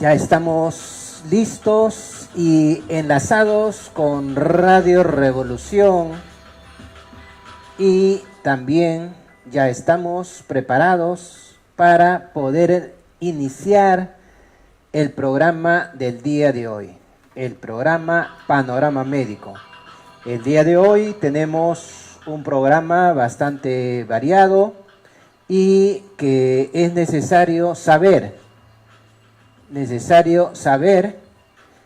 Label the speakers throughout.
Speaker 1: Ya estamos listos y enlazados con Radio Revolución y también ya estamos preparados para poder iniciar el programa del día de hoy, el programa Panorama Médico. El día de hoy tenemos un programa bastante variado y que es necesario saber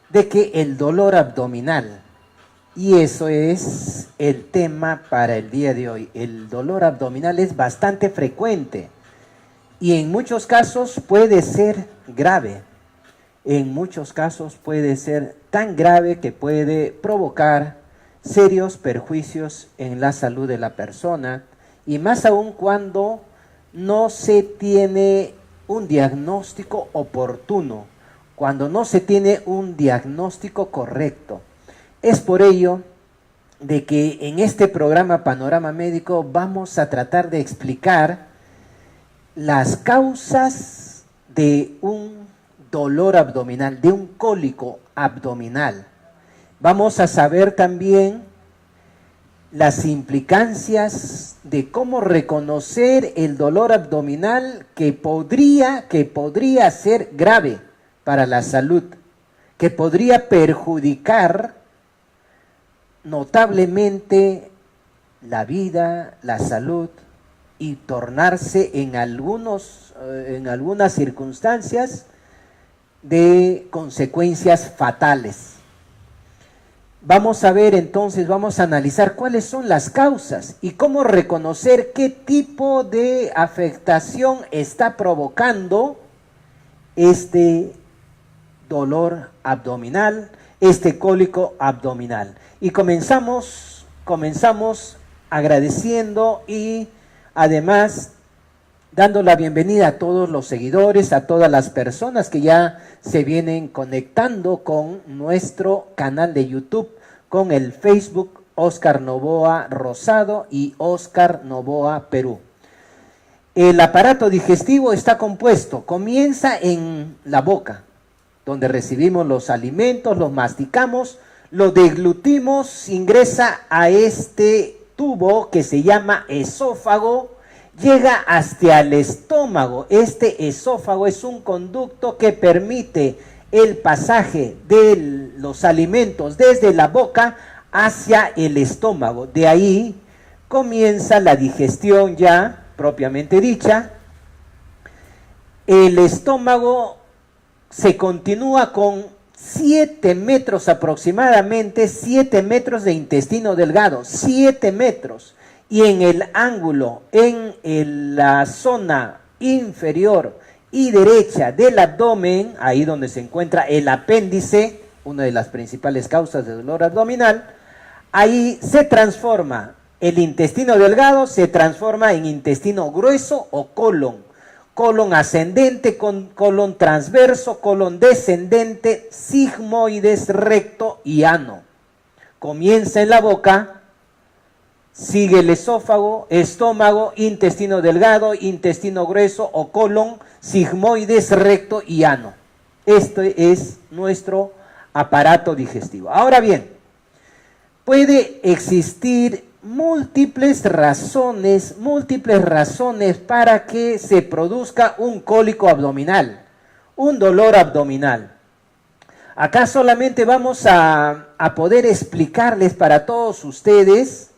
Speaker 1: de que el dolor abdominal, y eso es el tema para el día de hoy, el dolor abdominal es bastante frecuente y en muchos casos puede ser grave, en muchos casos puede ser tan grave que puede provocar serios perjuicios en la salud de la persona y más aún cuando no se tiene un diagnóstico oportuno, cuando no se tiene un diagnóstico correcto. Es por ello de que en este programa Panorama Médico vamos a tratar de explicar las causas de un dolor abdominal, de un cólico abdominal. Vamos a saber también las implicancias de cómo reconocer el dolor abdominal que podría ser grave para la salud, que podría perjudicar notablemente la vida, la salud y tornarse en algunas circunstancias de consecuencias fatales. Vamos a ver entonces, vamos a analizar cuáles son las causas y cómo reconocer qué tipo de afectación está provocando este dolor abdominal, este cólico abdominal. Y comenzamos agradeciendo y además dando la bienvenida a todos los seguidores, a todas las personas que ya se vienen conectando con nuestro canal de YouTube, con el Facebook Oscar Novoa Rosado y Oscar Novoa Perú. El aparato digestivo está compuesto, comienza en la boca, donde recibimos los alimentos, los masticamos, lo deglutimos, ingresa a este tubo que se llama esófago, llega hasta el estómago. Este esófago es un conducto que permite el pasaje de los alimentos desde la boca hacia el estómago. De ahí comienza la digestión ya propiamente dicha. El estómago se continúa con 7 metros aproximadamente, 7 metros de intestino delgado, 7 metros. Y en el ángulo, en la zona inferior y derecha del abdomen, ahí donde se encuentra el apéndice, una de las principales causas de dolor abdominal, ahí se transforma el intestino delgado, se transforma en intestino grueso o colon. Colon ascendente, colon transverso, colon descendente, sigmoides, recto y ano. Comienza en la boca, sigue el esófago, estómago, intestino delgado, intestino grueso o colon, sigmoides, recto y ano. Este es nuestro aparato digestivo. Ahora bien, puede existir múltiples razones para que se produzca un cólico abdominal, un dolor abdominal. Acá solamente vamos a poder explicarles para todos ustedes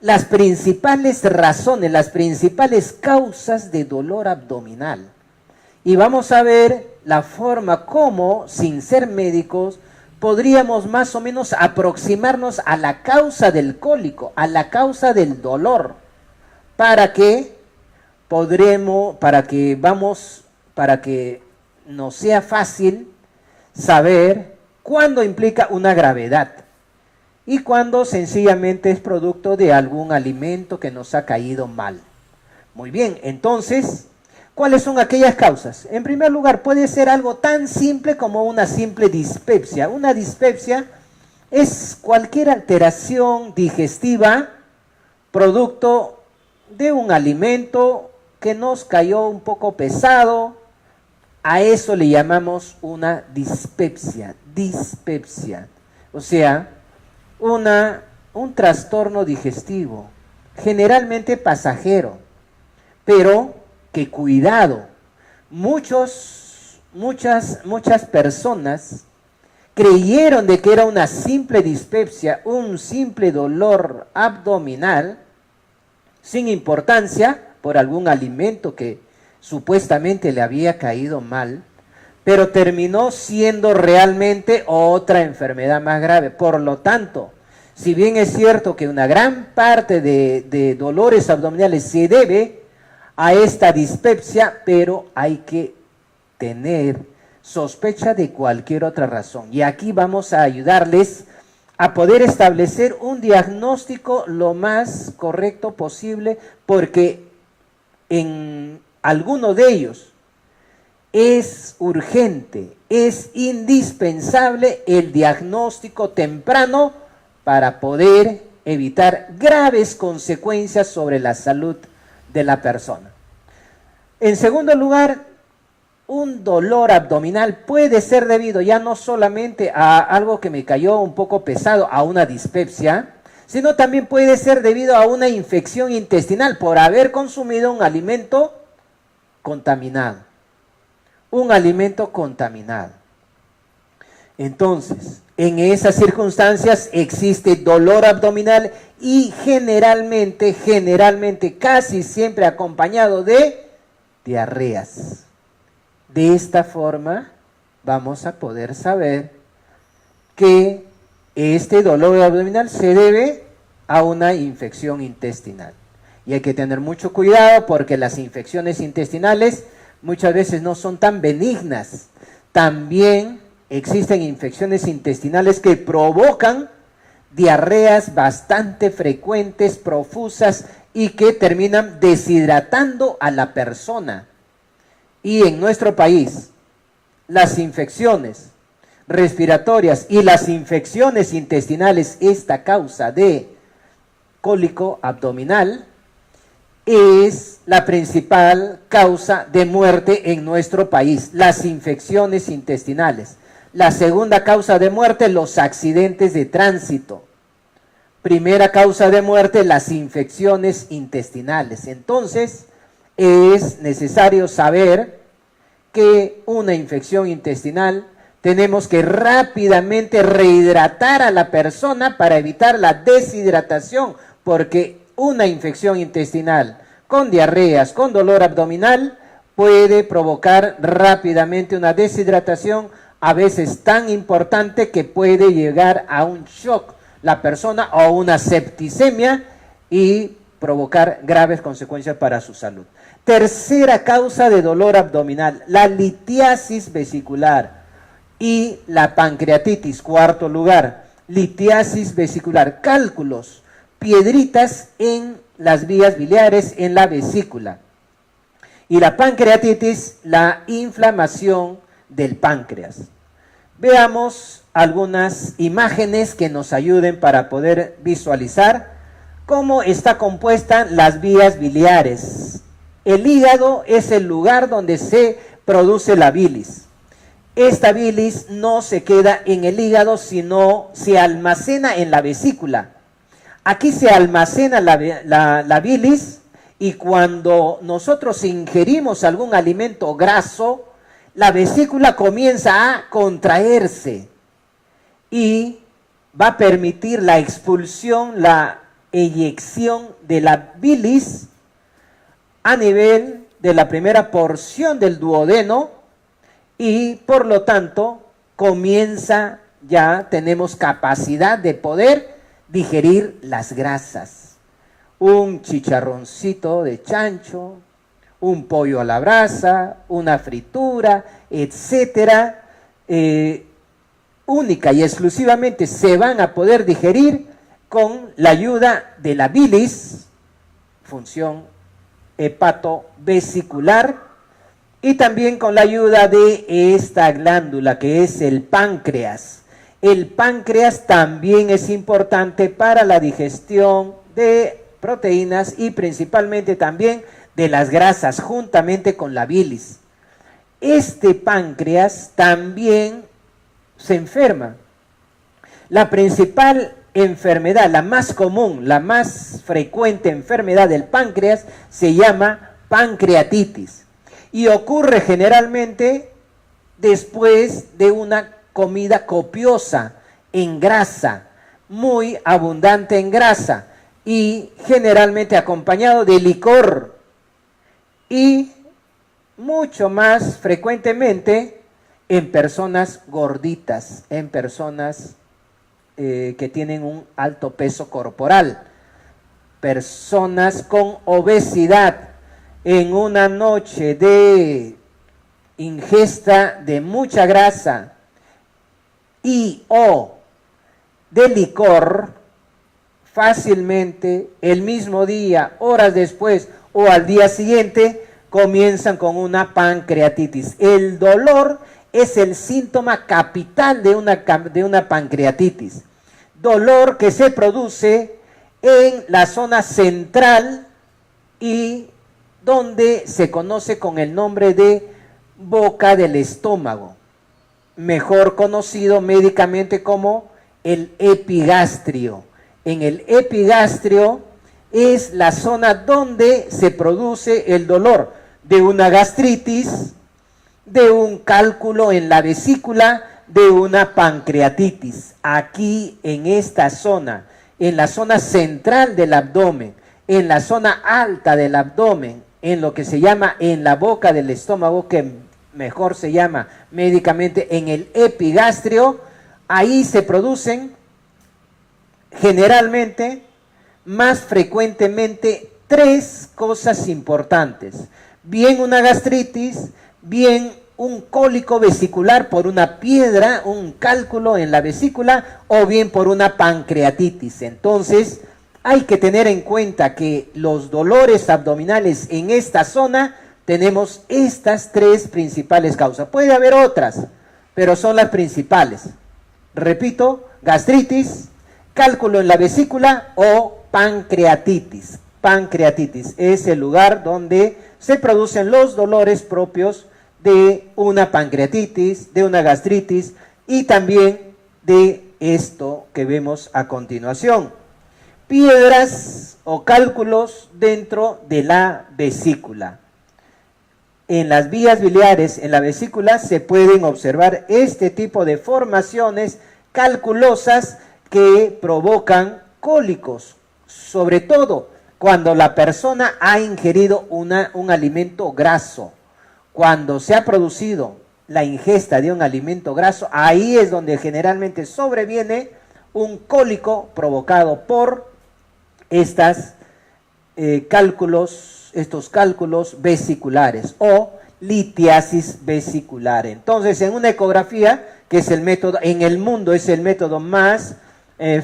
Speaker 1: las principales razones, las principales causas de dolor abdominal. Y vamos a ver la forma como, sin ser médicos, podríamos más o menos aproximarnos a la causa del cólico, a la causa del dolor, para que nos sea fácil saber cuándo implica una gravedad y cuándo sencillamente es producto de algún alimento que nos ha caído mal. Muy bien, entonces, ¿cuáles son aquellas causas? En primer lugar, puede ser algo tan simple como una simple dispepsia. Una dispepsia es cualquier alteración digestiva producto de un alimento que nos cayó un poco pesado, A eso le llamamos una dispepsia, o sea, un trastorno digestivo, generalmente pasajero, pero que cuidado, muchas personas creyeron de que era una simple dispepsia, un simple dolor abdominal, sin importancia, por algún alimento que supuestamente le había caído mal, pero terminó siendo realmente otra enfermedad más grave. Por lo tanto, si bien es cierto que una gran parte de dolores abdominales se debe a esta dispepsia, pero hay que tener sospecha de cualquier otra razón. Y aquí vamos a ayudarles a poder establecer un diagnóstico lo más correcto posible, porque en alguno de ellos es urgente, es indispensable el diagnóstico temprano para poder evitar graves consecuencias sobre la salud de la persona. En segundo lugar, un dolor abdominal puede ser debido ya no solamente a algo que me cayó un poco pesado, a una dispepsia, sino también puede ser debido a una infección intestinal por haber consumido un alimento contaminado. Un alimento contaminado. Entonces, en esas circunstancias existe dolor abdominal y generalmente, casi siempre acompañado de diarreas. De esta forma vamos a poder saber que este dolor abdominal se debe a una infección intestinal. Y hay que tener mucho cuidado porque las infecciones intestinales muchas veces no son tan benignas. También existen infecciones intestinales que provocan diarreas bastante frecuentes, profusas y que terminan deshidratando a la persona. Y en nuestro país, las infecciones respiratorias y las infecciones intestinales, esta causa de cólico abdominal, es la principal causa de muerte en nuestro país, las infecciones intestinales. La segunda causa de muerte, los accidentes de tránsito. Primera causa de muerte, las infecciones intestinales. Entonces, es necesario saber que una infección intestinal tenemos que rápidamente rehidratar a la persona para evitar la deshidratación, porque una infección intestinal con diarreas, con dolor abdominal, puede provocar rápidamente una deshidratación, a veces tan importante que puede llegar a un shock la persona o una septicemia y provocar graves consecuencias para su salud. Tercera causa de dolor abdominal, la litiasis vesicular y la pancreatitis. Cuarto lugar, litiasis vesicular, cálculos, piedritas en las vías biliares, en la vesícula. Y la pancreatitis, la inflamación del páncreas. Veamos algunas imágenes que nos ayuden para poder visualizar cómo está compuesta las vías biliares. El hígado es el lugar donde se produce la bilis. Esta bilis no se queda en el hígado, sino se almacena en la vesícula. Aquí se almacena la bilis, y cuando nosotros ingerimos algún alimento graso, la vesícula comienza a contraerse y va a permitir la expulsión, la eyección de la bilis a nivel de la primera porción del duodeno, y por lo tanto tenemos capacidad de poder digerir las grasas. Un chicharroncito de chancho, un pollo a la brasa, una fritura, etcétera, única y exclusivamente se van a poder digerir con la ayuda de la bilis, función hepatovesicular, y también con la ayuda de esta glándula que es el páncreas. El páncreas también es importante para la digestión de proteínas y principalmente también de las grasas, juntamente con la bilis. este páncreas también se enferma. La principal enfermedad, la más común, la más frecuente enfermedad del páncreas se llama pancreatitis y ocurre generalmente después de una comida copiosa en grasa, muy abundante en grasa y generalmente acompañado de licor y mucho más frecuentemente en personas gorditas, en personas que tienen un alto peso corporal, personas con obesidad. En una noche de ingesta de mucha grasa y o de licor, fácilmente el mismo día, horas después o al día siguiente, comienzan con una pancreatitis. El dolor es el síntoma capital de una pancreatitis. Dolor que se produce en la zona central y donde se conoce con el nombre de boca del estómago, mejor conocido médicamente como el epigastrio. En el epigastrio es la zona donde se produce el dolor de una gastritis, de un cálculo en la vesícula, de una pancreatitis. Aquí en esta zona, en la zona central del abdomen, en la zona alta del abdomen, en lo que se llama en la boca del estómago, que mejor se llama médicamente en el epigastrio, ahí se producen generalmente, más frecuentemente, tres cosas importantes. Bien una gastritis, bien un cólico vesicular por una piedra, un cálculo en la vesícula, o bien por una pancreatitis. Entonces, hay que tener en cuenta que los dolores abdominales en esta zona tenemos estas tres principales causas. Puede haber otras, pero son las principales. Repito, gastritis, cálculo en la vesícula o pancreatitis. Pancreatitis es el lugar donde se producen los dolores propios de una pancreatitis, de una gastritis y también de esto que vemos a continuación. Piedras o cálculos dentro de la vesícula. En las vías biliares, en la vesícula, se pueden observar este tipo de formaciones calculosas que provocan cólicos, sobre todo cuando la persona ha ingerido un alimento graso. Cuando se ha producido la ingesta de un alimento graso, ahí es donde generalmente sobreviene un cólico provocado por estos cálculos vesiculares o litiasis vesicular. Entonces, en una ecografía, que es el método, en el mundo es el método más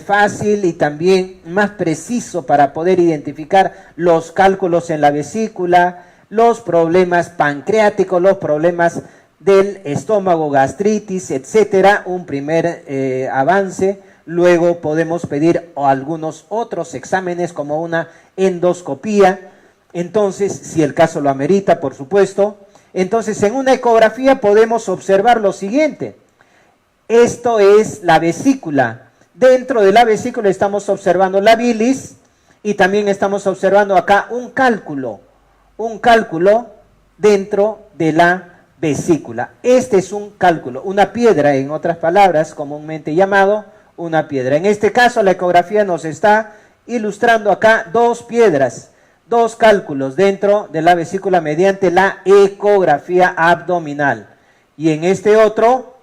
Speaker 1: fácil y también más preciso para poder identificar los cálculos en la vesícula, los problemas pancreáticos, los problemas del estómago, gastritis, etcétera, un primer avance. Luego podemos pedir algunos otros exámenes como una endoscopía, entonces, si el caso lo amerita, por supuesto. Entonces, en una ecografía podemos observar lo siguiente. Esto es la vesícula. Dentro de la vesícula estamos observando la bilis y también estamos observando acá un cálculo dentro de la vesícula. Este es un cálculo, una piedra, en otras palabras, comúnmente llamado una piedra. En este caso, la ecografía nos está ilustrando acá dos piedras, dos cálculos dentro de la vesícula mediante la ecografía abdominal. Y en este otro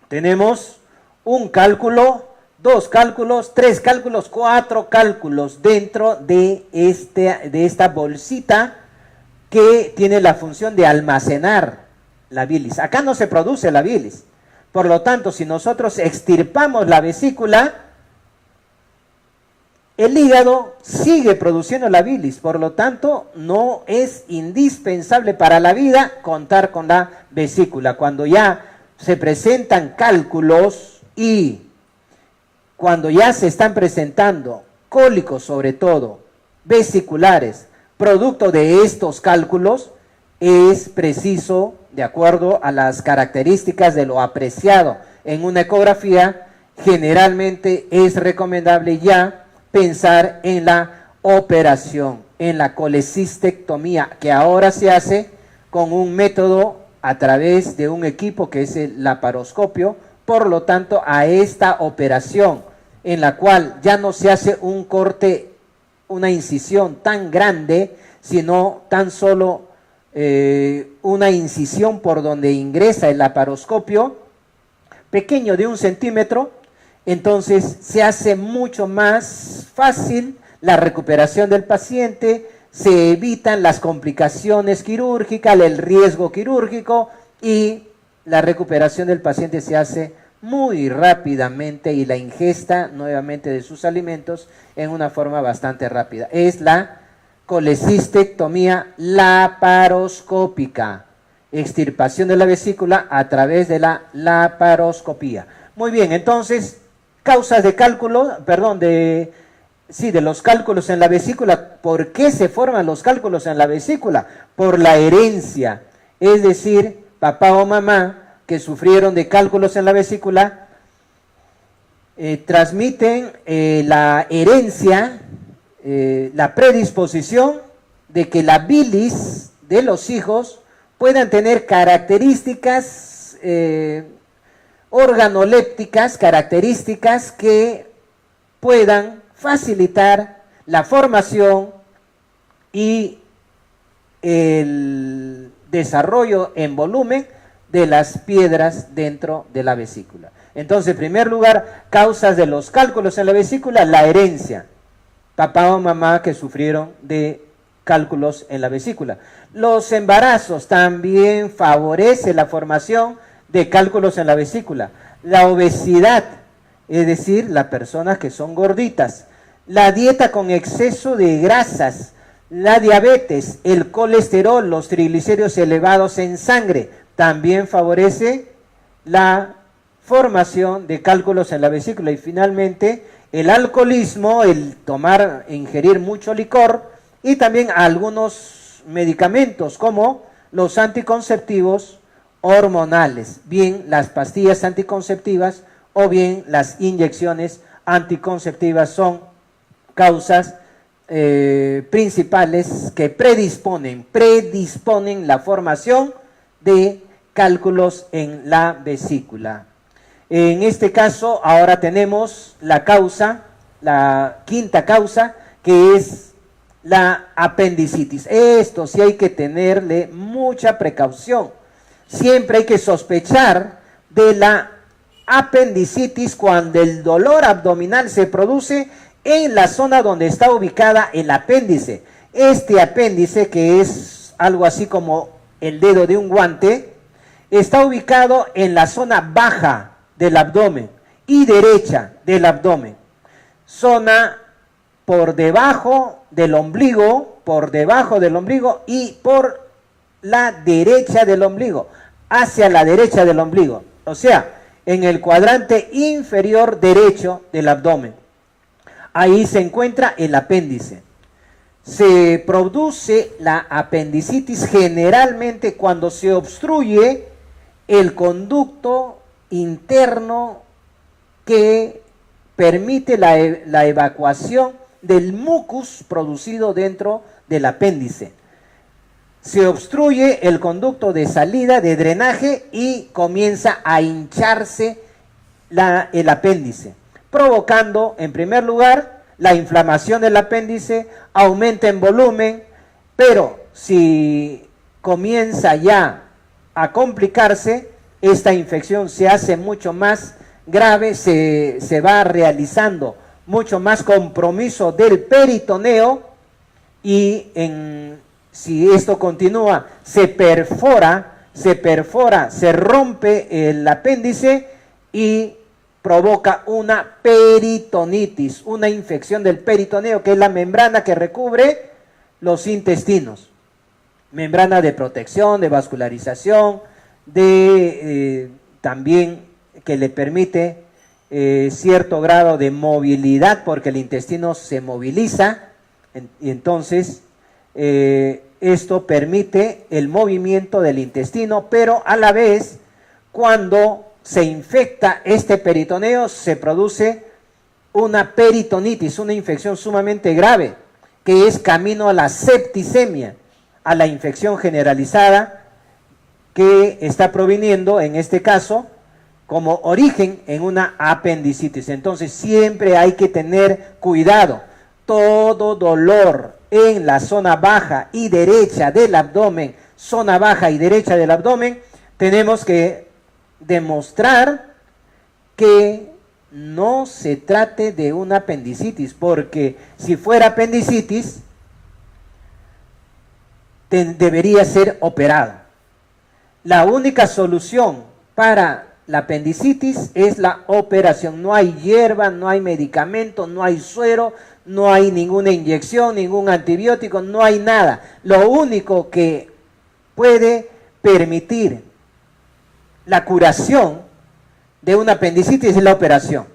Speaker 1: tenemos un cálculo, dos cálculos, tres cálculos, cuatro cálculos dentro de esta bolsita que tiene la función de almacenar la bilis. Acá no se produce la bilis. Por lo tanto, si nosotros extirpamos la vesícula, el hígado sigue produciendo la bilis. Por lo tanto, no es indispensable para la vida contar con la vesícula. Cuando ya se presentan cálculos y cuando ya se están presentando cólicos, sobre todo vesiculares, producto de estos cálculos, es preciso de acuerdo a las características de lo apreciado en una ecografía, generalmente es recomendable ya pensar en la operación, en la colecistectomía, que ahora se hace con un método a través de un equipo que es el laparoscopio. Por lo tanto, a esta operación en la cual ya no se hace un corte, una incisión tan grande, sino tan solo una incisión por donde ingresa el laparoscopio, pequeño de 1 centímetro, entonces se hace mucho más fácil la recuperación del paciente, se evitan las complicaciones quirúrgicas, el riesgo quirúrgico, y la recuperación del paciente se hace muy rápidamente y la ingesta nuevamente de sus alimentos en una forma bastante rápida. Es la colecistectomía laparoscópica, extirpación de la vesícula a través de la laparoscopía. Muy bien, entonces, causas de cálculo, perdón, de los cálculos en la vesícula. ¿Por qué se forman los cálculos en la vesícula? Por la herencia, es decir, papá o mamá que sufrieron de cálculos en la vesícula, transmiten la herencia, la predisposición de que la bilis de los hijos puedan tener características organolépticas, características que puedan facilitar la formación y el desarrollo en volumen de las piedras dentro de la vesícula. Entonces, en primer lugar, causas de los cálculos en la vesícula, la herencia. Papá o mamá que sufrieron de cálculos en la vesícula. Los embarazos también favorecen la formación de cálculos en la vesícula. La obesidad, es decir, las personas que son gorditas. La dieta con exceso de grasas, la diabetes, el colesterol, los triglicéridos elevados en sangre, también favorece la formación de cálculos en la vesícula. Y finalmente, el alcoholismo, el ingerir mucho licor, y también algunos medicamentos como los anticonceptivos hormonales, bien las pastillas anticonceptivas o bien las inyecciones anticonceptivas son causas principales que predisponen la formación de cálculos en la vesícula. En este caso, ahora tenemos la causa, la quinta causa, que es la apendicitis. Esto sí hay que tenerle mucha precaución. Siempre hay que sospechar de la apendicitis cuando el dolor abdominal se produce en la zona donde está ubicada el apéndice. Este apéndice, que es algo así como el dedo de un guante, está ubicado en la zona baja del abdomen y derecha del abdomen. Zona por debajo del ombligo y por la derecha del ombligo, hacia la derecha del ombligo, o sea, en el cuadrante inferior derecho del abdomen. Ahí se encuentra el apéndice. Se produce la apendicitis generalmente cuando se obstruye el conducto interno que permite la evacuación del mucus producido dentro del apéndice. Se obstruye el conducto de salida, de drenaje, y comienza a hincharse el apéndice, provocando, en primer lugar, la inflamación del apéndice, aumenta en volumen, pero si comienza ya a complicarse, esta infección se hace mucho más grave, se va realizando mucho más compromiso del peritoneo, y si esto continúa, se perfora, se rompe el apéndice y provoca una peritonitis, una infección del peritoneo, que es la membrana que recubre los intestinos. Membrana de protección, de vascularización, también que le permite cierto grado de movilidad, porque el intestino se moviliza, y entonces Esto permite el movimiento del intestino, pero a la vez, cuando se infecta este peritoneo, se produce una peritonitis, una infección sumamente grave, que es camino a la septicemia, a la infección generalizada, que está proviniendo, en este caso, como origen en una apendicitis. Entonces siempre hay que tener cuidado. Todo dolor en la zona baja y derecha del abdomen, zona baja y derecha del abdomen, tenemos que demostrar que no se trate de una apendicitis, porque si fuera apendicitis, debería ser operado. La única solución para la apendicitis es la operación. No hay hierba, no hay medicamento, no hay suero, no hay ninguna inyección, ningún antibiótico, no hay nada. Lo único que puede permitir la curación de una apendicitis es la operación.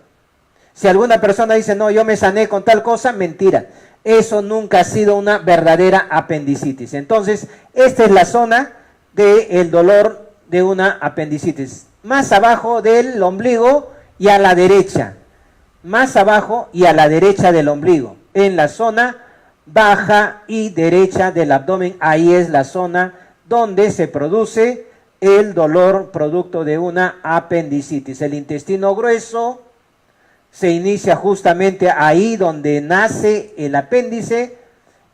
Speaker 1: Si alguna persona dice, no, yo me sané con tal cosa, mentira. Eso nunca ha sido una verdadera apendicitis. Entonces, esta es la zona del dolor de una apendicitis. Más abajo del ombligo y a la derecha. Más abajo y a la derecha del ombligo. En la zona baja y derecha del abdomen, ahí es la zona donde se produce el dolor producto de una apendicitis. El intestino grueso se inicia justamente ahí donde nace el apéndice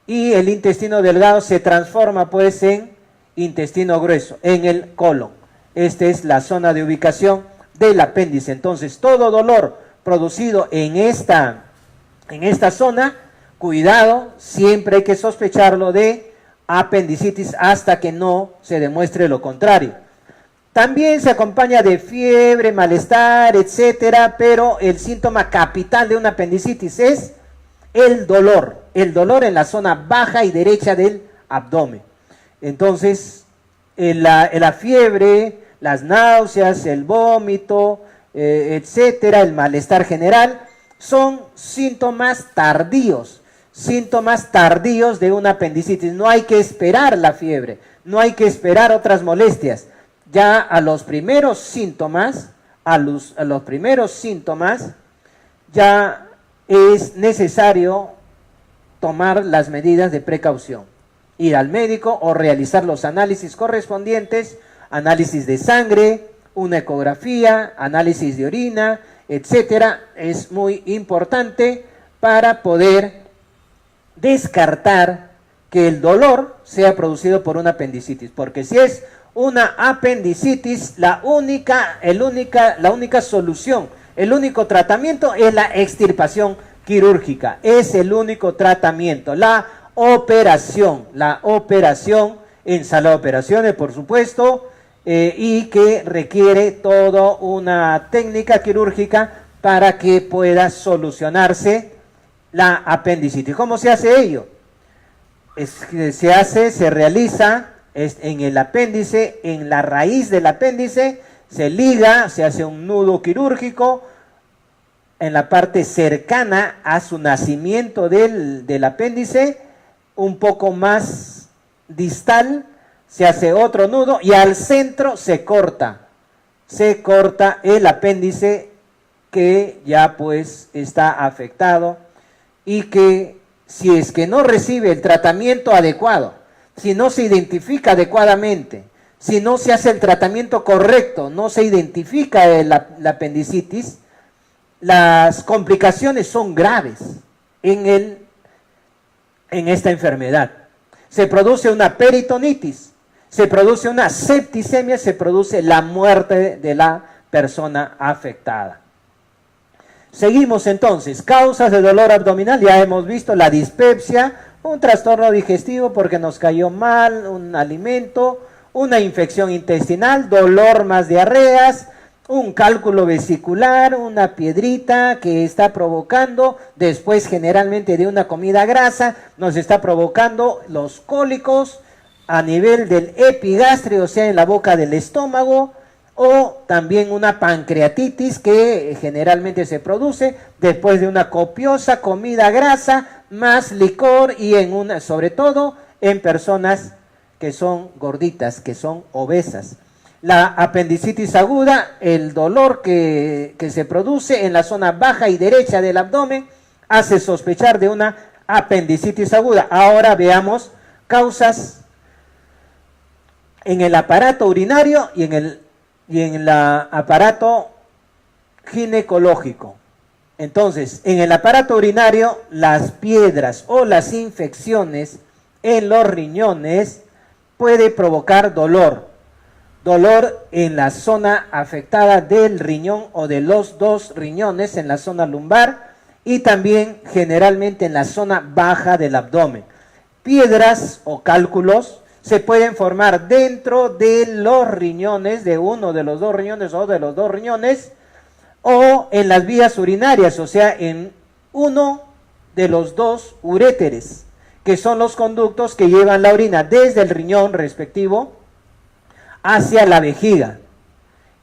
Speaker 1: y el intestino delgado se transforma pues en intestino grueso, en el colon. Esta es la zona de ubicación del apéndice. Entonces, todo dolor producido en esta zona, cuidado, siempre hay que sospecharlo de apendicitis hasta que no se demuestre lo contrario. También se acompaña de fiebre, malestar, etcétera, pero el síntoma capital de una apendicitis es el dolor en la zona baja y derecha del abdomen. Entonces, la fiebre, las náuseas, el vómito, etcétera, el malestar general, son síntomas tardíos de una apendicitis. No hay que esperar la fiebre, no hay que esperar otras molestias. Ya a los primeros síntomas, ya es necesario tomar las medidas de precaución. Ir al médico o realizar los análisis correspondientes, análisis de sangre, una ecografía, análisis de orina, etcétera. Es muy importante para poder descartar que el dolor sea producido por una apendicitis, porque si es una apendicitis, la única solución, el único tratamiento es la extirpación quirúrgica, es el único tratamiento, la operación en sala de operaciones, por supuesto, y que requiere toda una técnica quirúrgica para que pueda solucionarse la apendicitis. ¿Cómo se hace ello? Se realiza en el apéndice, en la raíz del apéndice, se liga, se hace un nudo quirúrgico en la parte cercana a su nacimiento del apéndice, un poco más distal, se hace otro nudo y al centro se corta el apéndice que ya pues está afectado y que si es que no recibe el tratamiento adecuado, si no se identifica adecuadamente, si no se hace el tratamiento correcto, no se identifica la apendicitis, las complicaciones son graves en esta enfermedad. Se produce una peritonitis, se produce una septicemia, se produce la muerte de la persona afectada. Seguimos entonces, causas de dolor abdominal, ya hemos visto la dispepsia, un trastorno digestivo porque nos cayó mal un alimento, una infección intestinal, dolor más diarreas, un cálculo vesicular, una piedrita que está provocando, después generalmente de una comida grasa, nos está provocando los cólicos a nivel del epigastrio, o sea, en la boca del estómago, o también una pancreatitis que generalmente se produce después de una copiosa comida grasa, más licor y sobre todo en personas que son gorditas, que son obesas. La apendicitis aguda, el dolor que se produce en la zona baja y derecha del abdomen, hace sospechar de una apendicitis aguda. Ahora veamos causas en el aparato urinario y en el aparato ginecológico. Entonces, en el aparato urinario, las piedras o las infecciones en los riñones puede provocar dolor en la zona afectada del riñón o de los dos riñones, en la zona lumbar y también generalmente en la zona baja del abdomen. Piedras o cálculos se pueden formar dentro de los riñones, de uno de los dos riñones o de los dos riñones, o en las vías urinarias, o sea, en uno de los dos uréteres, que son los conductos que llevan la orina desde el riñón respectivo hacia la vejiga,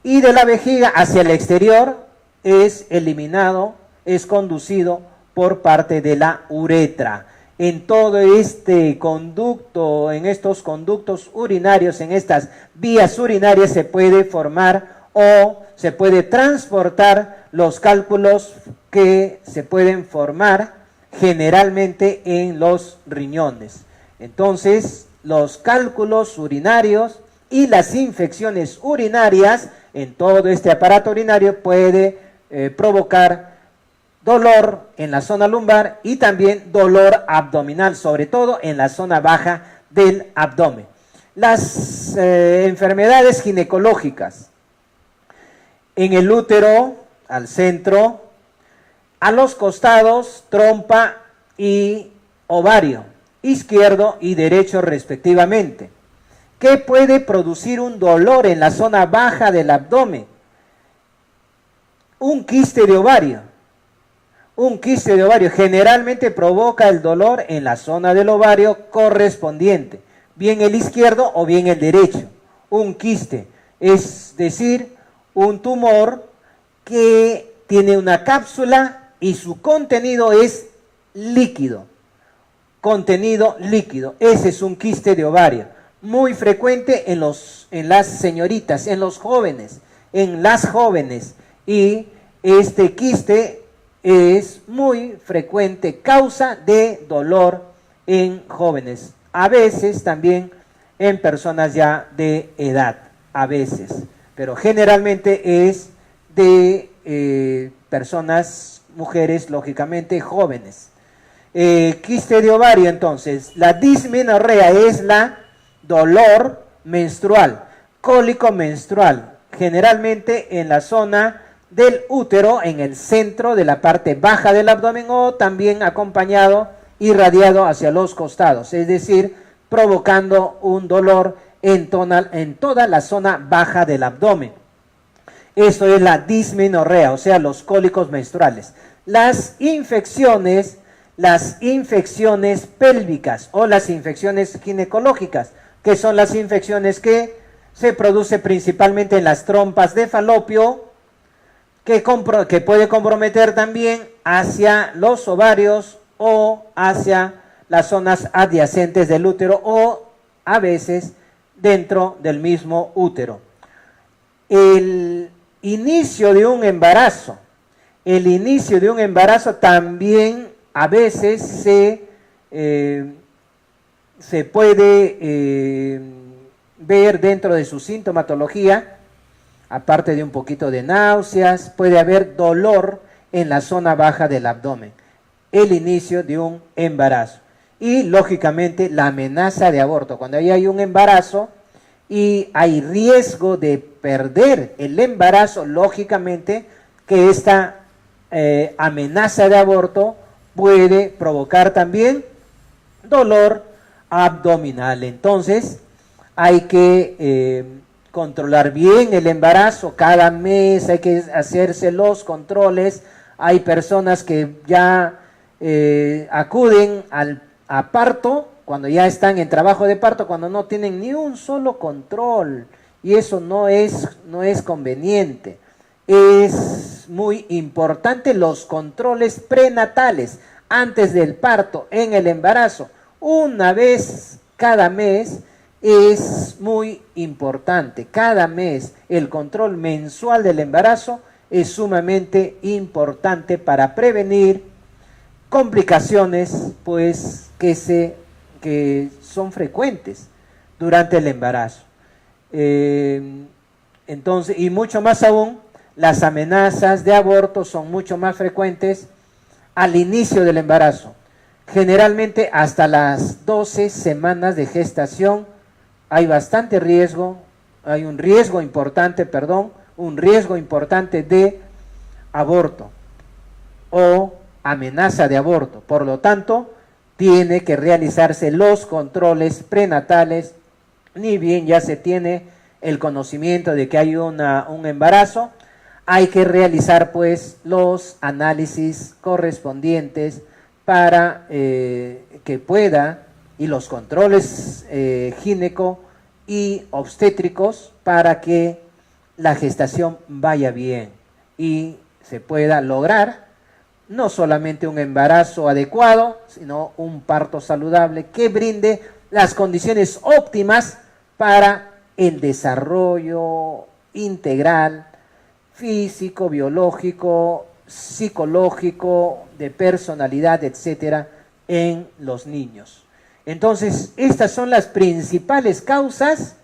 Speaker 1: y de la vejiga hacia el exterior es eliminado, es conducido por parte de la uretra. En todo este conducto, en estos conductos urinarios, en estas vías urinarias se puede formar o se puede transportar los cálculos que se pueden formar generalmente en los riñones. Entonces, los cálculos urinarios y las infecciones urinarias en todo este aparato urinario puede provocar dolor en la zona lumbar y también dolor abdominal, sobre todo en la zona baja del abdomen. Las enfermedades ginecológicas en el útero, al centro, a los costados, trompa y ovario, izquierdo y derecho respectivamente, que puede producir un dolor en la zona baja del abdomen. Un quiste de ovario. Un quiste de ovario generalmente provoca el dolor en la zona del ovario correspondiente, bien el izquierdo o bien el derecho. Un quiste, es decir, un tumor que tiene una cápsula y su contenido es líquido. Contenido líquido. Ese es un quiste de ovario. Muy frecuente en las señoritas, en los jóvenes, en las jóvenes. Y este quiste es muy frecuente causa de dolor en jóvenes. A veces también en personas ya de edad. A veces. Pero generalmente es de personas, mujeres, lógicamente jóvenes. Quiste de ovario, entonces, la dismenorrea es la dolor menstrual, cólico menstrual, generalmente en la zona del útero, en el centro de la parte baja del abdomen o también acompañado, irradiado hacia los costados, es decir, provocando un dolor en toda la zona baja del abdomen. Eso es la dismenorrea, o sea, los cólicos menstruales. Las infecciones pélvicas o las infecciones ginecológicas, que son las infecciones que se producen principalmente en las trompas de falopio, que puede comprometer también hacia los ovarios o hacia las zonas adyacentes del útero o a veces dentro del mismo útero. El inicio de un embarazo también a veces se puede ver dentro de su sintomatología, aparte de un poquito de náuseas, puede haber dolor en la zona baja del abdomen, el inicio de un embarazo. Y lógicamente la amenaza de aborto, cuando hay un embarazo y hay riesgo de perder el embarazo, lógicamente que esta amenaza de aborto puede provocar también dolor abdominal. Entonces hay que controlar bien el embarazo, cada mes hay que hacerse los controles. Hay personas que ya acuden a parto cuando ya están en trabajo de parto, cuando no tienen ni un solo control, y eso no es conveniente. Es muy importante los controles prenatales antes del parto, en el embarazo. Una vez cada mes es muy importante. Cada mes el control mensual del embarazo es sumamente importante para prevenir complicaciones pues que son frecuentes durante el embarazo. Entonces, y mucho más aún, las amenazas de aborto son mucho más frecuentes al inicio del embarazo. Generalmente hasta las 12 semanas de gestación hay bastante riesgo, hay un riesgo importante de aborto o amenaza de aborto. Por lo tanto, tiene que realizarse los controles prenatales, ni bien ya se tiene el conocimiento de que hay un embarazo, hay que realizar pues los análisis correspondientes para que pueda, y los controles gineco y obstétricos para que la gestación vaya bien y se pueda lograr no solamente un embarazo adecuado, sino un parto saludable que brinde las condiciones óptimas para el desarrollo integral, físico, biológico, psicológico, de personalidad, etcétera, en los niños. Entonces, estas son las principales causas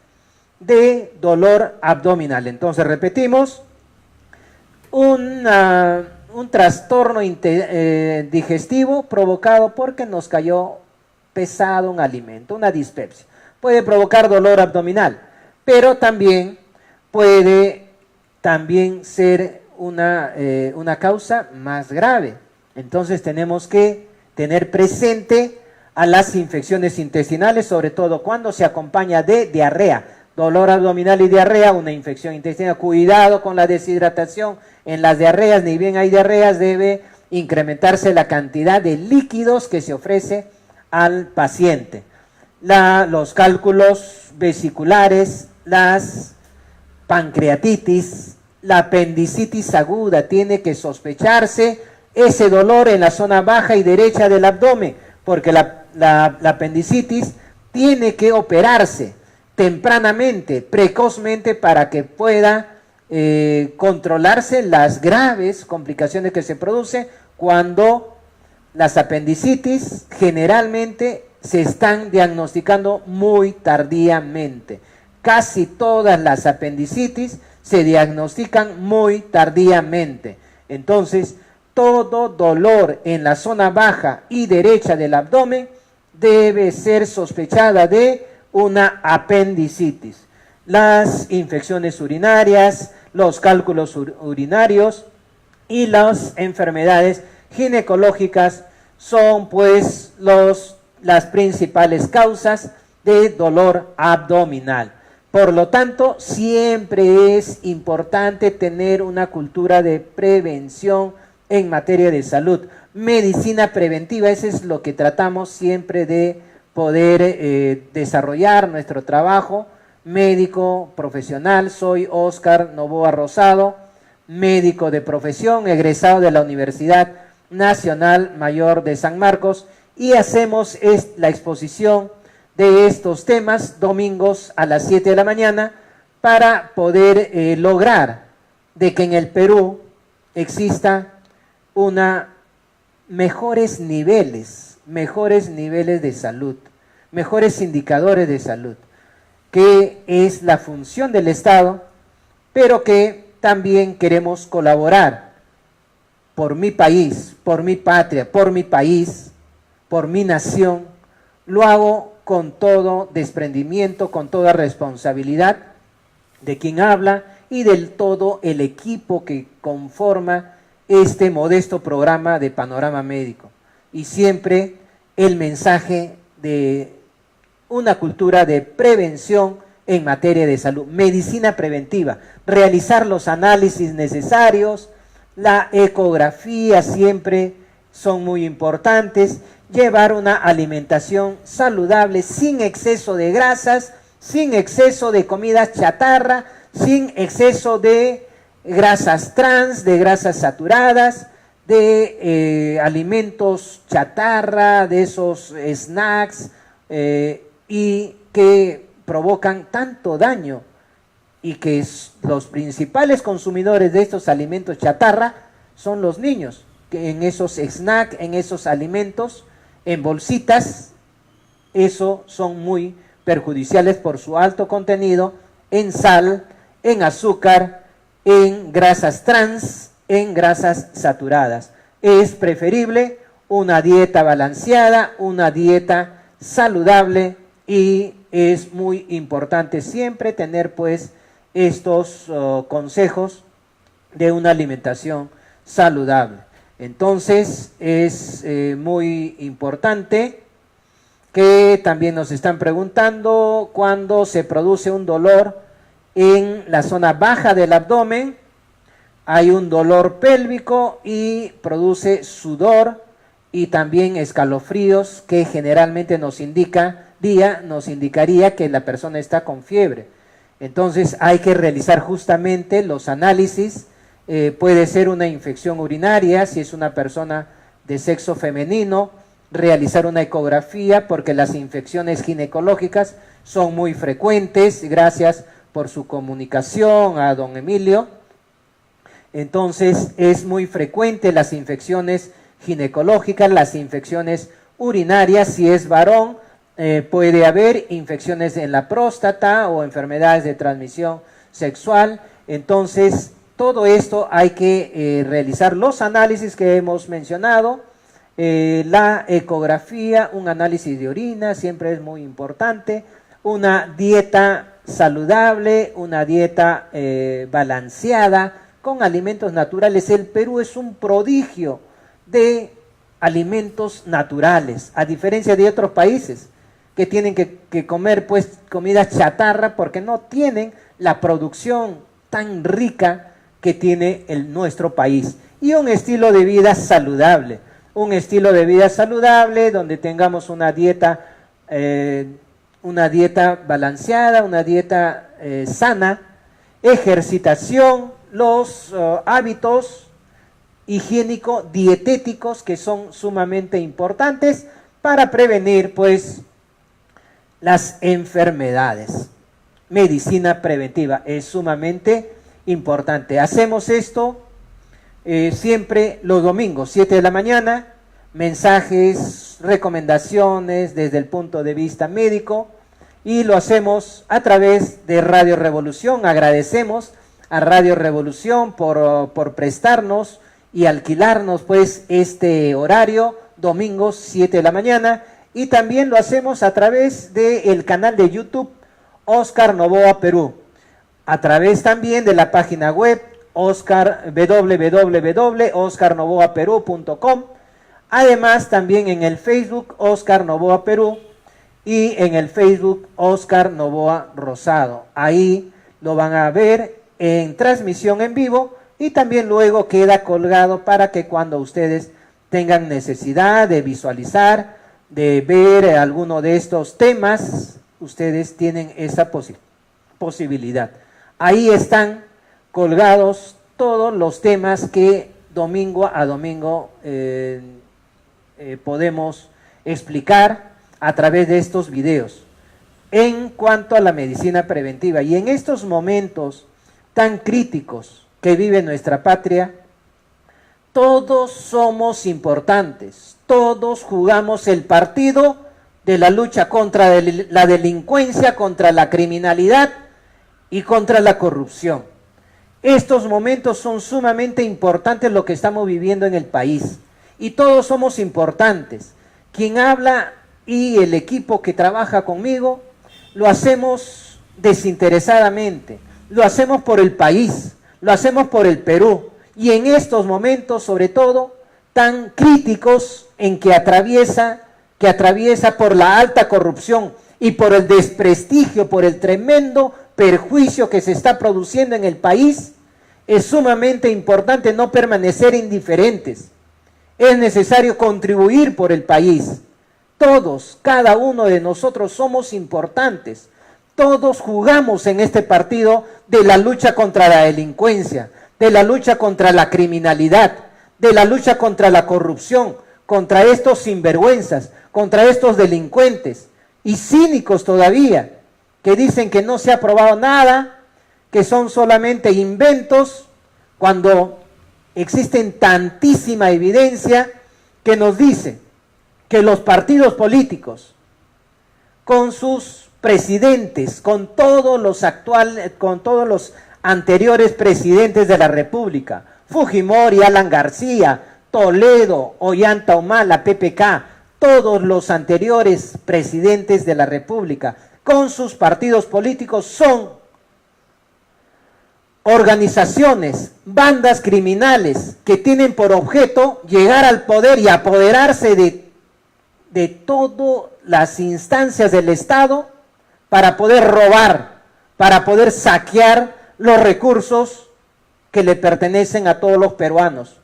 Speaker 1: de dolor abdominal. Entonces, repetimos, un trastorno digestivo provocado porque nos cayó pesado un alimento, una dispepsia. Puede provocar dolor abdominal, pero también puede ser una causa más grave. Entonces tenemos que tener presente a las infecciones intestinales, sobre todo cuando se acompaña de diarrea, dolor abdominal y diarrea, una infección intestinal. Cuidado con la deshidratación en las diarreas, ni bien hay diarreas, debe incrementarse la cantidad de líquidos que se ofrece al paciente. Los cálculos vesiculares, las pancreatitis, la apendicitis aguda, tiene que sospecharse ese dolor en la zona baja y derecha del abdomen, porque la apendicitis tiene que operarse tempranamente, precozmente, para que pueda controlarse las graves complicaciones que se producen cuando las apendicitis generalmente se están diagnosticando muy tardíamente. Casi todas las apendicitis se diagnostican muy tardíamente. Entonces, todo dolor en la zona baja y derecha del abdomen debe ser sospechada de una apendicitis. Las infecciones urinarias, los cálculos urinarios y las enfermedades ginecológicas son pues las principales causas de dolor abdominal. Por lo tanto, siempre es importante tener una cultura de prevención en materia de salud. Medicina preventiva, eso es lo que tratamos siempre de poder desarrollar nuestro trabajo. Médico profesional, soy Óscar Novoa Rosado, médico de profesión, egresado de la Universidad Nacional Mayor de San Marcos, y hacemos la exposición de estos temas domingos a las 7 de la mañana para poder lograr de que en el Perú exista mejores niveles de salud, mejores indicadores de salud, que es la función del Estado, pero que también queremos colaborar por mi país, por mi patria, por mi país, por mi nación. Lo hago con todo desprendimiento, con toda responsabilidad de quien habla y del todo el equipo que conforma este modesto programa de Panorama Médico. Y siempre el mensaje de una cultura de prevención en materia de salud, medicina preventiva, realizar los análisis necesarios, la ecografía siempre son muy importantes, llevar una alimentación saludable sin exceso de grasas, sin exceso de comidas chatarra, sin exceso de grasas trans, de grasas saturadas, de alimentos chatarra, de esos snacks, y que provocan tanto daño y que los principales consumidores de estos alimentos chatarra son los niños, que en esos snacks, en esos alimentos, en bolsitas, eso son muy perjudiciales por su alto contenido en sal, en azúcar, en grasas trans, en grasas saturadas. Es preferible una dieta balanceada, una dieta saludable, y es muy importante siempre tener pues estos consejos de una alimentación saludable. Entonces es muy importante que también nos están preguntando cuando se produce un dolor en la zona baja del abdomen, hay un dolor pélvico y produce sudor y también escalofríos que generalmente nos indicaría que la persona está con fiebre. Entonces hay que realizar justamente los análisis, puede ser una infección urinaria si es una persona de sexo femenino, realizar una ecografía porque las infecciones ginecológicas son muy frecuentes. Gracias por su comunicación a don Emilio. Entonces es muy frecuente las infecciones ginecológicas, las infecciones urinarias. Si es varón, puede haber infecciones en la próstata o enfermedades de transmisión sexual. Entonces todo esto hay que realizar los análisis que hemos mencionado. La ecografía, un análisis de orina siempre es muy importante, una dieta saludable, una dieta balanceada con alimentos naturales. El Perú es un prodigio de alimentos naturales, a diferencia de otros países que tienen que comer pues comida chatarra porque no tienen la producción tan rica que tiene nuestro país, y un estilo de vida saludable. Un estilo de vida saludable donde tengamos una dieta balanceada, una dieta sana, ejercitación, los hábitos higiénico-dietéticos que son sumamente importantes para prevenir pues las enfermedades. Medicina preventiva es sumamente importante. Hacemos esto siempre los domingos, 7 de la mañana, mensajes, recomendaciones desde el punto de vista médico, y lo hacemos a través de Radio Revolución. Agradecemos a Radio Revolución por prestarnos y alquilarnos pues este horario, domingos 7 de la mañana, y también lo hacemos a través del canal de YouTube Oscar Noboa Perú, a través también de la página web www.oscarnoboaperú.com, además también en el Facebook Oscar Noboa Perú y en el Facebook Oscar Noboa Rosado. Ahí lo van a ver en transmisión en vivo y también luego queda colgado para que cuando ustedes tengan necesidad de visualizar, de ver alguno de estos temas, ustedes tienen esa posibilidad. Ahí están colgados todos los temas que domingo a domingo podemos explicar a través de estos videos en cuanto a la medicina preventiva. Y en estos momentos tan críticos que vive nuestra patria, todos somos importantes, todos jugamos el partido de la lucha contra la delincuencia, contra la criminalidad y contra la corrupción. Estos momentos son sumamente importantes lo que estamos viviendo en el país, y todos somos importantes. Quien habla y el equipo que trabaja conmigo lo hacemos desinteresadamente, lo hacemos por el país, lo hacemos por el Perú, y en estos momentos sobre todo tan críticos en que atraviesa por la alta corrupción y por el desprestigio, por el tremendo perjuicio que se está produciendo en el país, es sumamente importante no permanecer indiferentes. Es necesario contribuir por el país. Todos, cada uno de nosotros somos importantes. Todos jugamos en este partido de la lucha contra la delincuencia, de la lucha contra la criminalidad, de la lucha contra la corrupción, contra estos sinvergüenzas, contra estos delincuentes y cínicos todavía, que dicen que no se ha aprobado nada, que son solamente inventos, cuando existen tantísima evidencia que nos dice que los partidos políticos, con sus presidentes, con todos los anteriores presidentes de la República, Fujimori, Alan García, Toledo, Ollanta Humala, PPK, todos los anteriores presidentes de la República, con sus partidos políticos, son organizaciones, bandas criminales que tienen por objeto llegar al poder y apoderarse de todas las instancias del Estado para poder robar, para poder saquear los recursos que le pertenecen a todos los peruanos.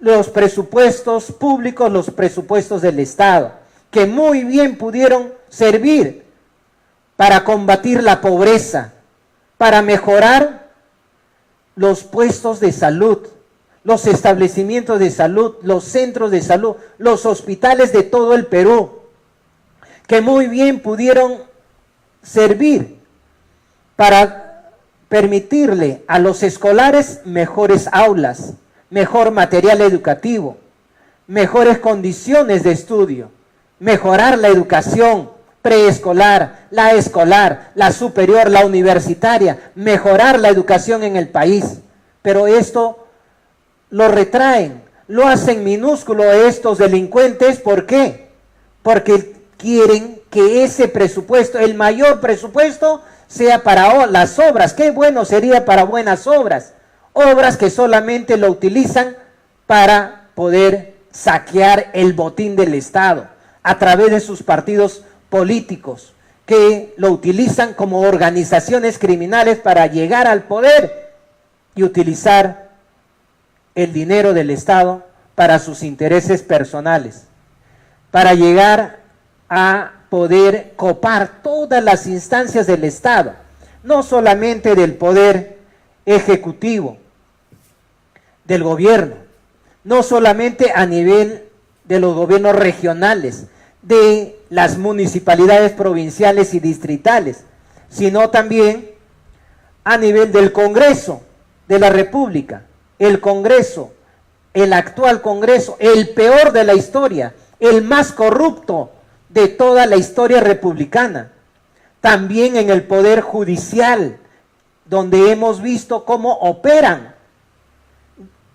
Speaker 1: Los presupuestos públicos, los presupuestos del Estado, que muy bien pudieron servir para combatir la pobreza, para mejorar los puestos de salud, los establecimientos de salud, los centros de salud, los hospitales de todo el Perú, que muy bien pudieron servir para permitirle a los escolares mejores aulas, mejor material educativo, mejores condiciones de estudio, mejorar la educación preescolar, la superior, la universitaria, mejorar la educación en el país. Pero esto lo retraen, lo hacen minúsculo estos delincuentes. ¿Por qué? Porque quieren que ese presupuesto, el mayor presupuesto, sea para las obras. Qué bueno sería para buenas obras, obras que solamente lo utilizan para poder saquear el botín del Estado a través de sus partidos políticos, que lo utilizan como organizaciones criminales para llegar al poder y utilizar el dinero del Estado para sus intereses personales, para llegar a poder copar todas las instancias del Estado, no solamente del poder ejecutivo, del gobierno, no solamente a nivel de los gobiernos regionales, de las municipalidades provinciales y distritales, sino también a nivel del Congreso de la República. El Congreso, el actual Congreso, el peor de la historia, el más corrupto de toda la historia republicana. También en el Poder Judicial, donde hemos visto cómo operan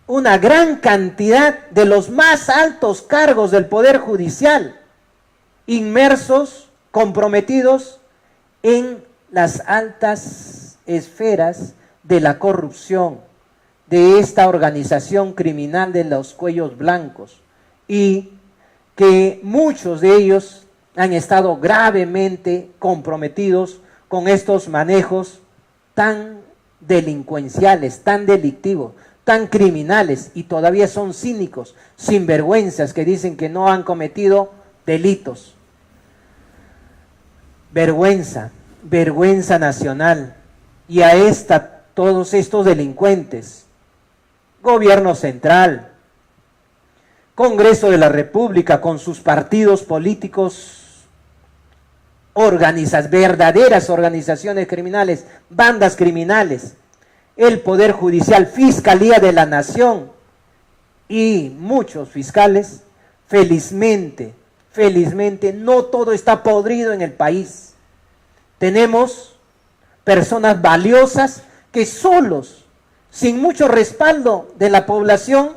Speaker 1: una gran cantidad de los más altos cargos del Poder Judicial, inmersos, comprometidos en las altas esferas de la corrupción de esta organización criminal de los cuellos blancos, y que muchos de ellos han estado gravemente comprometidos con estos manejos tan delincuenciales, tan delictivos, tan criminales, y todavía son cínicos, sinvergüenzas, que dicen que no han cometido delitos. Vergüenza, vergüenza nacional. Y a todos estos delincuentes, gobierno central, Congreso de la República con sus partidos políticos, verdaderas organizaciones criminales, bandas criminales, el Poder Judicial, Fiscalía de la Nación y muchos fiscales, felizmente no todo está podrido en el país. Tenemos personas valiosas que solos, sin mucho respaldo de la población,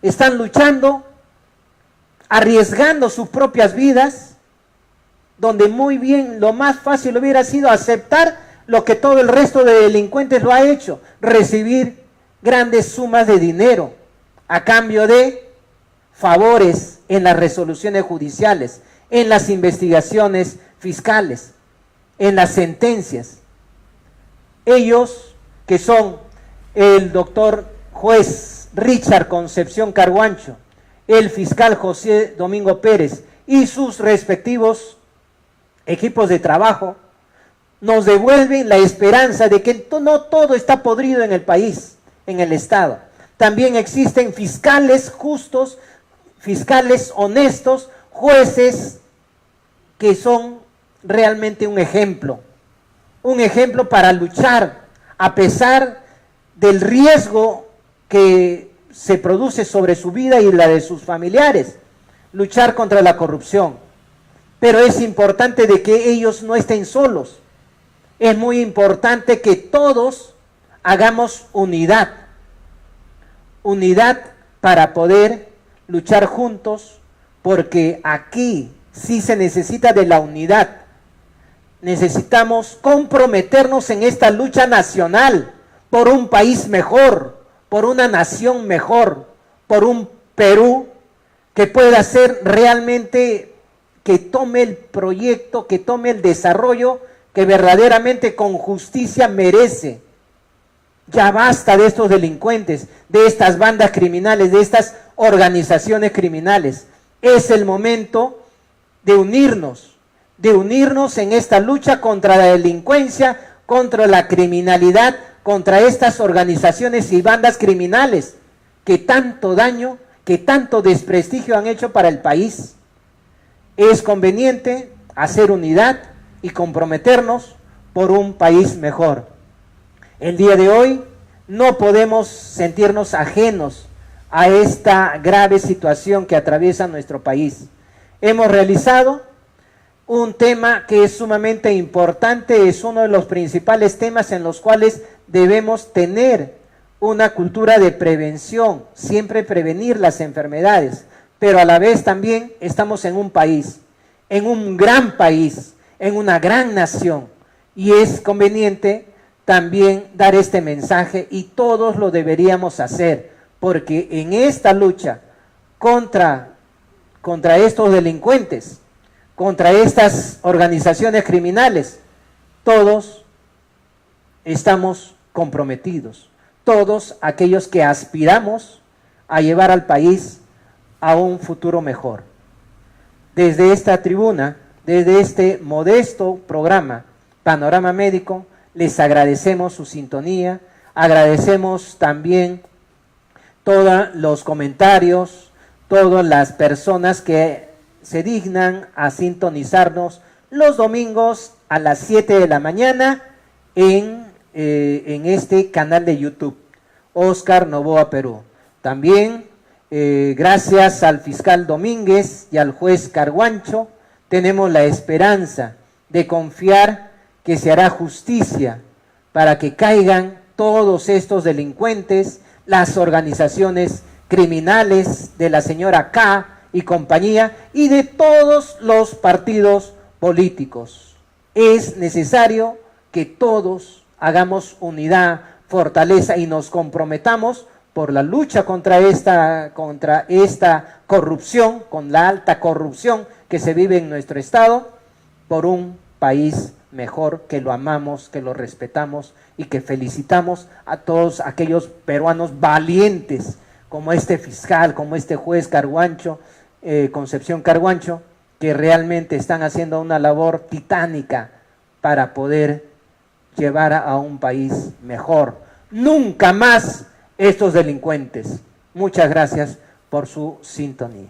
Speaker 1: están luchando, arriesgando sus propias vidas, donde muy bien lo más fácil hubiera sido aceptar lo que todo el resto de delincuentes lo ha hecho, recibir grandes sumas de dinero a cambio de favores en las resoluciones judiciales, en las investigaciones fiscales, en las sentencias. Ellos, que son el doctor juez Richard Concepción Carguancho, el fiscal José Domingo Pérez y sus respectivos equipos de trabajo, nos devuelven la esperanza de que no todo está podrido en el país, en el Estado. También existen fiscales justos, fiscales honestos, jueces que son realmente un ejemplo para luchar a pesar del riesgo que se produce sobre su vida y la de sus familiares, luchar contra la corrupción. Pero es importante de que ellos no estén solos. Es muy importante que todos hagamos unidad para poder luchar juntos, porque aquí sí se necesita de la unidad. Necesitamos comprometernos en esta lucha nacional por un país mejor, por una nación mejor, por un Perú que pueda ser realmente, que tome el proyecto, que tome el desarrollo que verdaderamente con justicia merece. Ya basta de estos delincuentes, de estas bandas criminales, de estas organizaciones criminales. Es el momento de unirnos en esta lucha contra la delincuencia, contra la criminalidad, contra estas organizaciones y bandas criminales que tanto daño, que tanto desprestigio han hecho para el país. Es conveniente hacer unidad y comprometernos por un país mejor. El día de hoy no podemos sentirnos ajenos a esta grave situación que atraviesa nuestro país. Hemos realizado un tema que es sumamente importante, es uno de los principales temas en los cuales debemos tener una cultura de prevención, siempre prevenir las enfermedades, pero a la vez también estamos en un país, en un gran país, en una gran nación, y es conveniente también dar este mensaje y todos lo deberíamos hacer, porque en esta lucha contra estos delincuentes, contra estas organizaciones criminales, todos estamos comprometidos, todos aquellos que aspiramos a llevar al país a un futuro mejor. Desde esta tribuna, desde este modesto programa, Panorama Médico, les agradecemos su sintonía, agradecemos también todos los comentarios, todas las personas que se dignan a sintonizarnos los domingos a las 7 de la mañana en este canal de YouTube, Oscar Novoa Perú. También, gracias al fiscal Domínguez y al juez Carguancho, tenemos la esperanza de confiar que se hará justicia para que caigan todos estos delincuentes, las organizaciones criminales de la señora K y compañía y de todos los partidos políticos. Es necesario que todos hagamos unidad, fortaleza y nos comprometamos por la lucha contra esta corrupción, con la alta corrupción que se vive en nuestro estado, por un país mejor, que lo amamos, que lo respetamos y que felicitamos a todos aquellos peruanos valientes, como este fiscal, como este juez Carguancho, Concepción Carguancho, que realmente están haciendo una labor titánica para poder llevar a un país mejor. Nunca más estos delincuentes. Muchas gracias por su sintonía.